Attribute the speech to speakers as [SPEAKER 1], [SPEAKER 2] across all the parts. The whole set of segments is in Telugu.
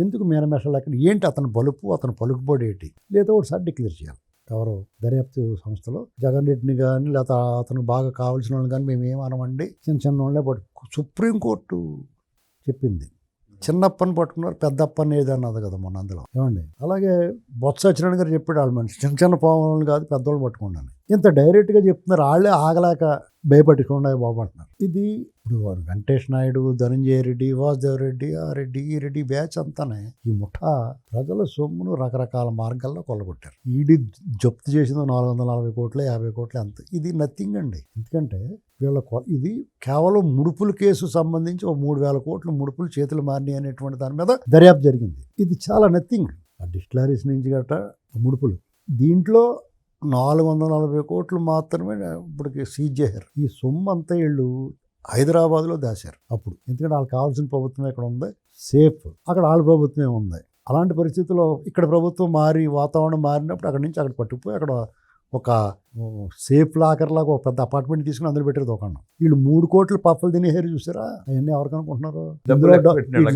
[SPEAKER 1] ఎందుకు మీనమేషాలు అక్కడ ఏంటి అతని బలుపు అతని పలుకుబడి ఏంటి లేదా ఒకసారి డిక్లేర్ చేయాలి. ఎవరు దర్యాప్తు సంస్థలో జగన్ రెడ్డిని కానీ లేదా అతనికి బాగా కావాల్సిన వాళ్ళు కానీ మేము ఏమనమండి, చిన్న చిన్న వాళ్ళే పట్టు. సుప్రీంకోర్టు చెప్పింది చిన్నప్పని పట్టుకున్నారు పెద్దప్పని ఏది అన్నది కదా మొన్న అందులో ఏమండి. అలాగే బొత్స సత్యనారాయణ గారు చెప్పాడు వాళ్ళ మనిషి చిన్న చిన్న పావులను కాదు పెద్దవాళ్ళు పట్టుకున్నాను. ఇంత డైరెక్ట్గా చెప్తున్నారు, వాళ్ళే ఆగలేక భయపట్టుకుండా బాబు అంటున్నారు. ఇది ఇప్పుడు వెంకటేష్ నాయుడు, ధనంజయ రెడ్డి, వాసుదేవ్ రెడ్డి, ఆ రెడ్డి, ఈ రెడ్డి బ్యాచ్ అంతానే ఈ ముఠా ప్రజల సొమ్మును రకరకాల మార్గాల్లో కొల్లగొట్టారు. ఈడీ జప్తు చేసింది 440 కోట్లు 50 కోట్లు అంత. ఇది నథింగ్ అండి. ఎందుకంటే వీళ్ళ ఇది కేవలం ముడుపుల కేసు సంబంధించి 3,000 కోట్లు ముడుపులు చేతులు మారినాయి అనేటువంటి దాని మీద దర్యాప్తు జరిగింది. ఇది చాలా నథింగ్. ఆ డిస్టిలరీస్ నుంచి గట్ట ముడుపులు దీంట్లో 440 కోట్లు మాత్రమే ఇప్పటికి సీజ్ చేశారు. ఈ సొమ్ము అంతా వీళ్ళు హైదరాబాద్లో దాశారు అప్పుడు. ఎందుకంటే వాళ్ళకి కావాల్సిన ప్రభుత్వం ఎక్కడ ఉంది, సేఫ్ అక్కడ వాళ్ళ ప్రభుత్వమే ఉంది. అలాంటి పరిస్థితుల్లో ఇక్కడ ప్రభుత్వం మారి వాతావరణం మారినప్పుడు అక్కడి నుంచి అక్కడ పట్టుకుపోయి అక్కడ ఒక సేఫ్ లాకర్ లాగా ఒక పెద్ద అపార్ట్మెంట్ తీసుకుని అందులో పెట్టారు దుకాణం. వీళ్ళు 3 కోట్లు పప్పులు తినేసారు చూసారా. అవన్నీ ఎవరికి అనుకుంటున్నారు,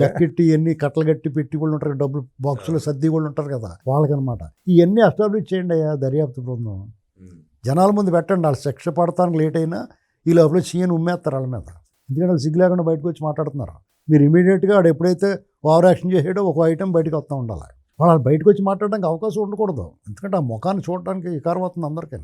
[SPEAKER 1] లెక్కెట్టి ఇవన్నీ కట్టలు కట్టి పెట్టి వాళ్ళు ఉంటారు, డబ్బులు బాక్సులు సర్ది వాళ్ళు ఉంటారు కదా వాళ్ళకనమాట. ఇవన్నీ ఎస్టాబ్లిష్ చేయండి అయ్యా దర్యాప్తు బృందం. జనాల ముందు పెట్టండి. వాళ్ళు శిక్ష పడతానికి లేట్ అయినా ఈ లోపల సీఎన్ ఉమ్మేస్తారు వాళ్ళ మీద. ఎందుకంటే వాళ్ళు సిగ్గు లేకుండా బయటకు వచ్చి మాట్లాడుతున్నారు. మీరు ఇమీడియట్గా వాడు ఎప్పుడైతే ఓవర్ యాక్షన్ చేసాడో ఒక ఐటెం బయటకు వస్తూ ఉండాలి. వాళ్ళు బయటకు వచ్చి మాట్లాడడానికి అవకాశం ఉండకూడదు. ఎందుకంటే ఆ ముఖాన్ని చూడడానికి వికారం అవుతుంది అందరికీ.